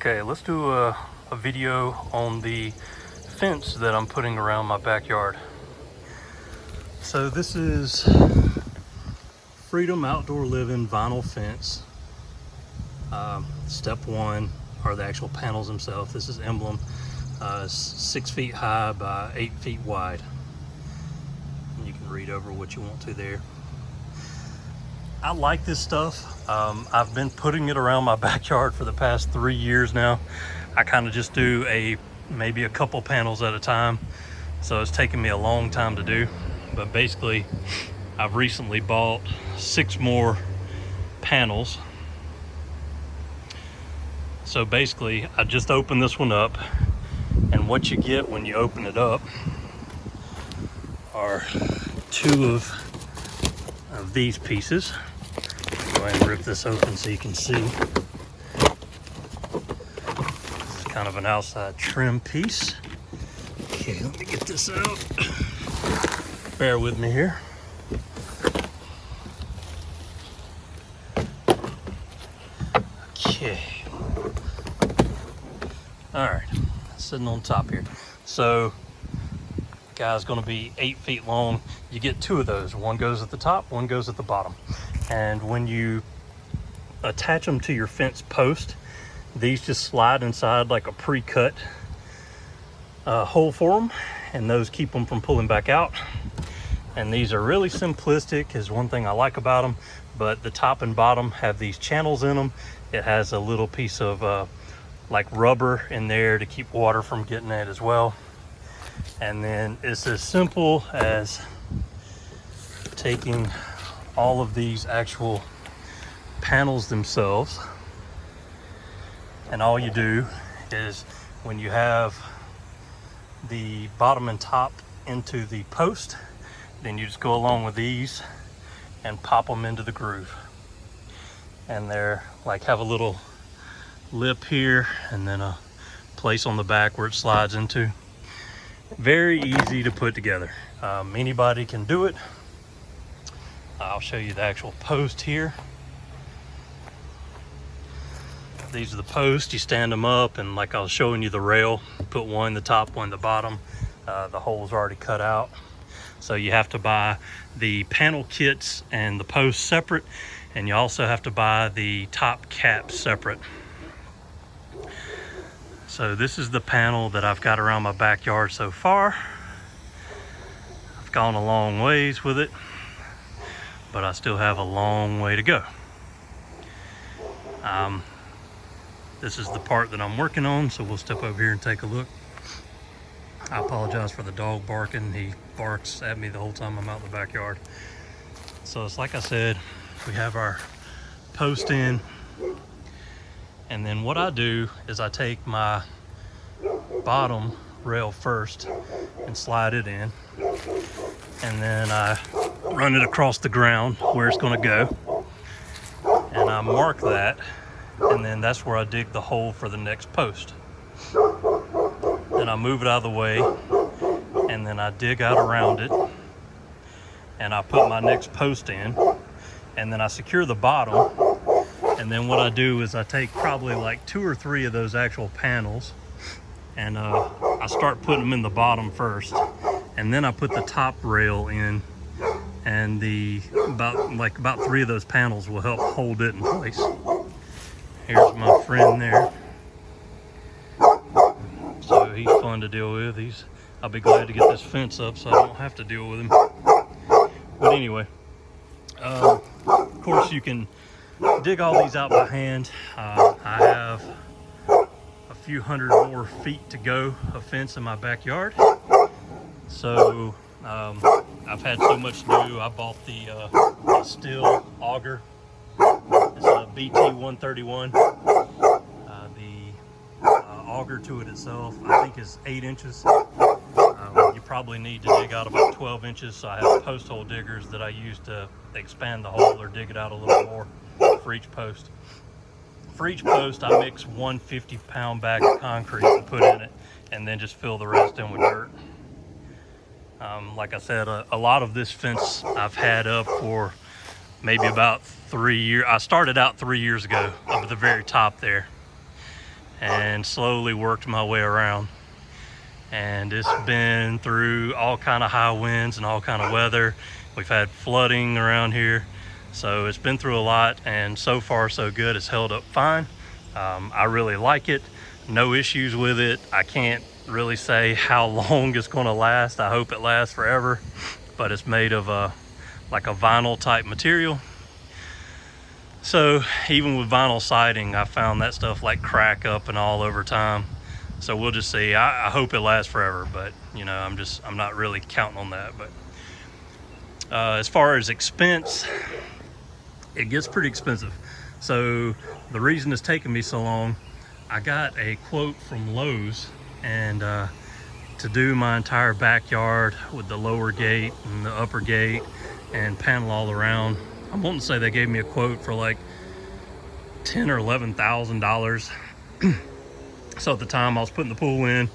Okay, let's do a video on the fence that I'm putting around my backyard. So this is Freedom Outdoor Living vinyl fence. Step one are the actual panels themselves. This is emblem, 6 feet high by 8 feet wide. And you can read over what you want to there. I like this stuff. I've been putting it around my backyard for the past 3 years now. I kind of just do maybe a couple panels at a time, so it's taken me a long time to do. But basically, I've recently bought 6 more panels. So basically, I just opened this one up, and what you get when you open it up are 2 of these pieces. Go ahead and rip this open so you can see. This is kind of an outside trim piece. Okay, let me get this out. Bear with me here. Okay. All right, sitting on top here. So, guy's gonna be 8 feet long. You get 2 of those. One goes at the top, one goes at the bottom. And when you attach them to your fence post, these just slide inside like a pre-cut hole for them, and those keep them from pulling back out. And these are really simplistic, is one thing I like about them, but the top and bottom have these channels in them. It has a little piece of like rubber in there to keep water from getting it as well. And then it's as simple as taking all of these actual panels themselves, and all you do is, when you have the bottom and top into the post, then you just go along with these and pop them into the groove. And they're like, have a little lip here and then a place on the back where it slides into. Very easy to put together. Anybody can do it. I'll show you the actual post here. These are the posts. You stand them up, and like I was showing you the rail, put one in the top, one in the bottom. The hole's already cut out. So you have to buy the panel kits and the posts separate, and you also have to buy the top caps separate. So this is the panel that I've got around my backyard so far. I've gone a long ways with it, but I still have a long way to go. This is the part that I'm working on, so we'll step over here and take a look. I apologize for the dog barking. He barks at me the whole time I'm out in the backyard. So it's like I said, we have our post in, and then what I do is I take my bottom rail first and slide it in, and then I run it across the ground where it's going to go, and I mark that, and then that's where I dig the hole for the next post. Then I move it out of the way, and then I dig out around it, and I put my next post in, and then I secure the bottom. And then what I do is I take probably like 2 or 3 of those actual panels, and I start putting them in the bottom first, and then I put the top rail in, and about 3 of those panels will help hold it in place. Here's my friend there. So he's fun to deal with. I'll be glad to get this fence up so I don't have to deal with him. But anyway, of course you can dig all these out by hand. I have a few hundred more feet to go of fence in my backyard. So I've had so much to do. I bought the steel auger. It's a BT-131. The auger to it itself, I think, is 8 inches. You probably need to dig out about 12 inches. So I have post hole diggers that I use to expand the hole or dig it out a little more for each post. For each post, I mix 1 50-pound bag of concrete and put in it, and then just fill the rest in with dirt. Like I said, a lot of this fence I've had up for maybe about 3 years. I started out 3 years ago up at the very top there, and slowly worked my way around. And it's been through all kind of high winds and all kind of weather. We've had flooding around here, so it's been through a lot, and so far so good. It's held up fine. I really like it. No issues with it. I can't really say how long it's going to last. I hope it lasts forever, but it's made of like a vinyl type material. So even with vinyl siding, I found that stuff like crack up and all over time. So we'll just see. I hope it lasts forever, but you know, I'm not really counting on that. But as far as expense, it gets pretty expensive. So the reason it's taken me so long, I got a quote from Lowe's, and to do my entire backyard with the lower gate and the upper gate and panel all around, I'm wanting to say they gave me a quote for like $10,000 or $11,000. So at the time I was putting the pool in,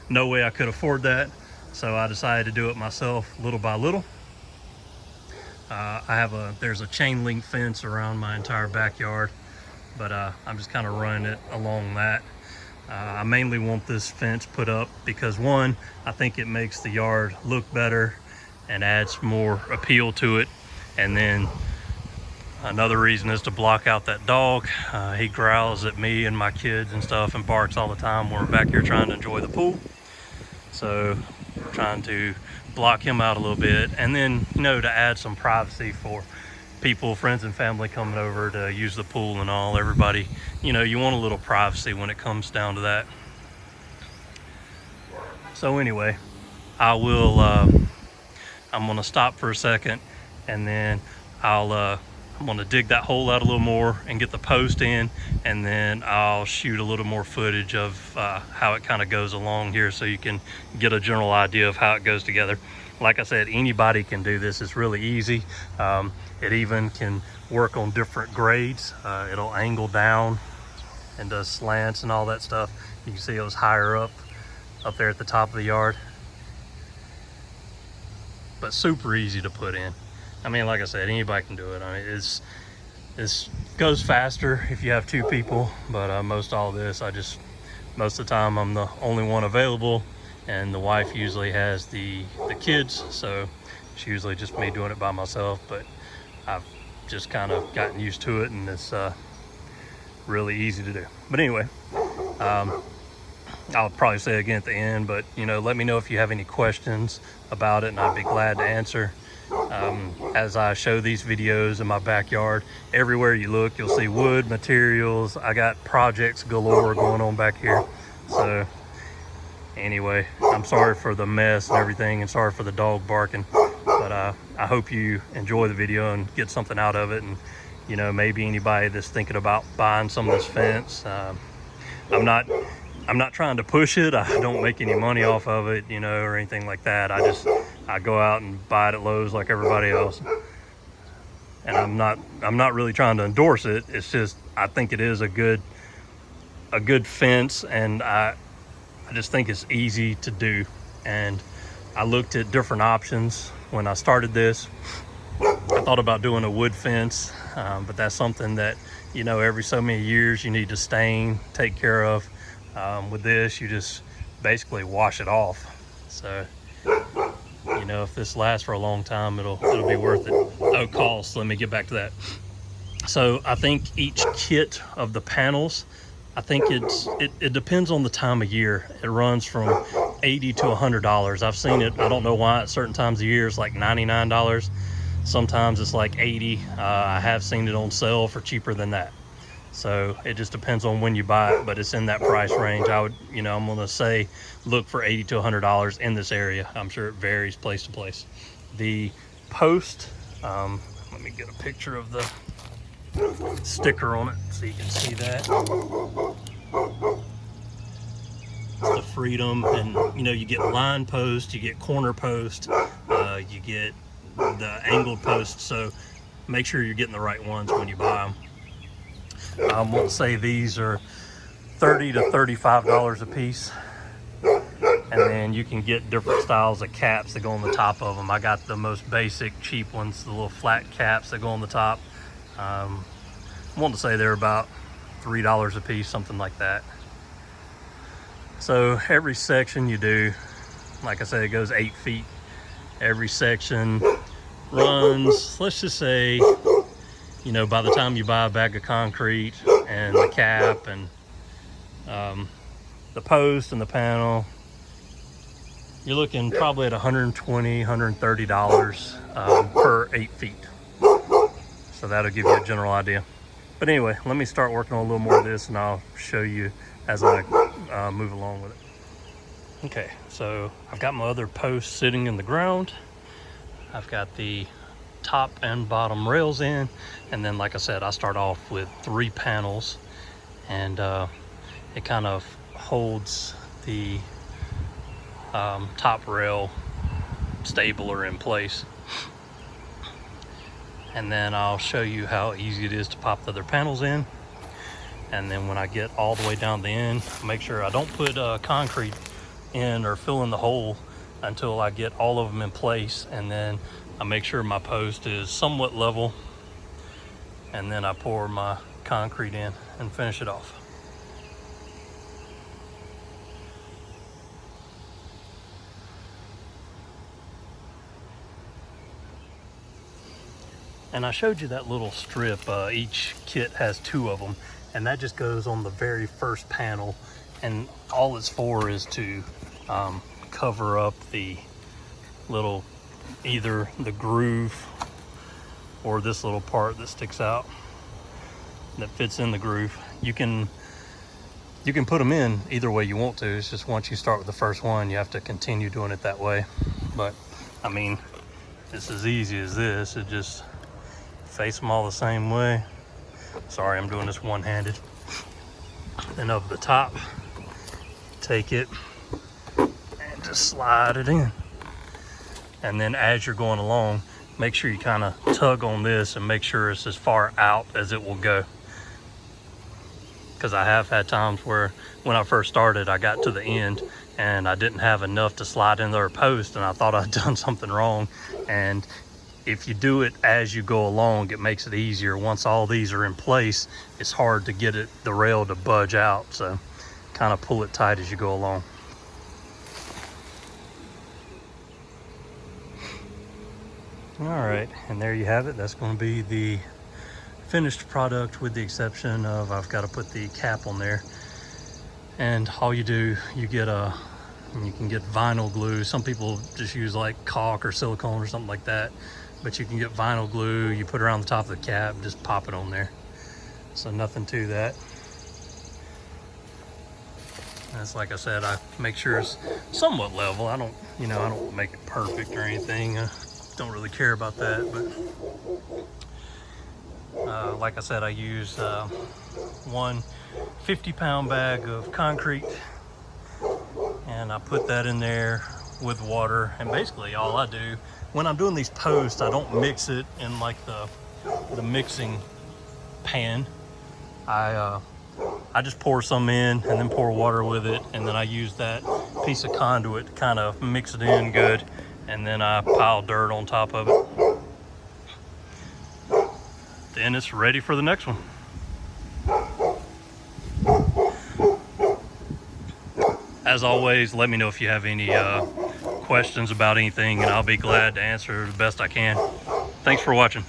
no way I could afford that. So I decided to do it myself little by little. There's a chain link fence around my entire backyard, but I'm just kind of running it along that. I mainly want this fence put up because, one, I think it makes the yard look better and adds more appeal to it. And then another reason is to block out that dog. He growls at me and my kids and stuff and barks all the time when we're back here trying to enjoy the pool. So trying to block him out a little bit, and then, you know, to add some privacy for people, friends and family coming over to use the pool and all. Everybody, you know, you want a little privacy when it comes down to that. So anyway, I'm gonna stop for a second, and then I'm gonna dig that hole out a little more and get the post in, and then I'll shoot a little more footage of how it kind of goes along here, so you can get a general idea of how it goes together. Like I said, anybody can do this. It's really easy. It even can work on different grades. It'll angle down and does slants and all that stuff. You can see it was higher up there at the top of the yard, but super easy to put in. I mean, like I said, anybody can do it. I mean, this goes faster if you have two people, but most of the time I'm the only one available, and the wife usually has the kids, so it's usually just me doing it by myself. But I've just kind of gotten used to it, and it's really easy to do. But anyway, I'll probably say it again at the end, but you know, let me know if you have any questions about it, and I'd be glad to answer. As I show these videos in my backyard, everywhere you look, you'll see wood materials. I got projects galore going on back here. So anyway, I'm sorry for the mess and everything, and sorry for the dog barking, but I hope you enjoy the video and get something out of it. And you know, maybe anybody that's thinking about buying some of this fence, I'm not trying to push it. I don't make any money off of it, you know, or anything like that. I go out and buy it at Lowe's like everybody else. And I'm not really trying to endorse it. It's just, I think it is a good fence, and I just think it's easy to do. And I looked at different options when I started this. I thought about doing a wood fence, but that's something that, you know, every so many years you need to stain, take care of. With this, you just basically wash it off. So, you know, if this lasts for a long time, it'll be worth it. Oh, cost. Let me get back to that. So I think each kit of the panels, I think it depends on the time of year. It runs from $80 to $100. I've seen it, I don't know why, at certain times of year it's like $99. Sometimes it's like $80. I have seen it on sale for cheaper than that. So it just depends on when you buy it, but it's in that price range. I'm gonna say look for $80 to $100 in this area. I'm sure it varies place to place. The post, let me get a picture of the sticker on it so you can see that. It's the Freedom, and you know, you get line post, you get corner post, you get the angled post. So make sure you're getting the right ones when you buy them. I won't say these are $30 to $35 a piece, and then you can get different styles of caps that go on the top of them. I got the most basic cheap ones, the little flat caps that go on the top. I want to say they're about $3 a piece, something like that. So every section you do, like I said, it goes 8 feet. Every section runs, let's just say, you know, by the time you buy a bag of concrete and the cap and the post and the panel, you're looking probably at $120, $130 per 8 feet. So that'll give you a general idea. But anyway, let me start working on a little more of this and I'll show you as I move along with it. Okay, so I've got my other post sitting in the ground. I've got the top and bottom rails in, and then like I said, I start off with 3 panels, and it kind of holds the top rail stable or in place. And then I'll show you how easy it is to pop the other panels in. And then when I get all the way down the end, make sure I don't put concrete in or fill in the hole until I get all of them in place. And then I make sure my post is somewhat level, and then I pour my concrete in and finish it off. And I showed you that little strip. Each kit has 2 of them, and that just goes on the very first panel, and all it's for is to cover up the little, either the groove or this little part that sticks out that fits in the groove. You can put them in either way you want to. It's just once you start with the first one, you have to continue doing it that way. But I mean, it's as easy as this. It just face them all the same way. Sorry, I'm doing this one-handed. Then up the top, take it and just slide it in. And then as you're going along, make sure you kind of tug on this and make sure it's as far out as it will go. Because I have had times where when I first started, I got to the end and I didn't have enough to slide in their post, and I thought I'd done something wrong. And if you do it as you go along, it makes it easier. Once all these are in place, it's hard to get the rail to budge out. So kind of pull it tight as you go along. All right, and there you have it. That's going to be the finished product, with the exception of I've got to put the cap on there. And all you do, you can get vinyl glue. Some people just use like caulk or silicone or something like that, but you can get vinyl glue. You put it around the top of the cap, just pop it on there. So nothing to that. That's, like I said, I make sure it's somewhat level. I don't make it perfect or anything. Don't really care about that, but like I said, I use one 50-pound bag of concrete, and I put that in there with water. And basically all I do when I'm doing these posts, I don't mix it in like the mixing pan. I just pour some in and then pour water with it, and then I use that piece of conduit to kind of mix it in good, and then I pile dirt on top of it. Then it's ready for the next one. As always, let me know if you have any questions about anything, and I'll be glad to answer the best I can. Thanks for watching.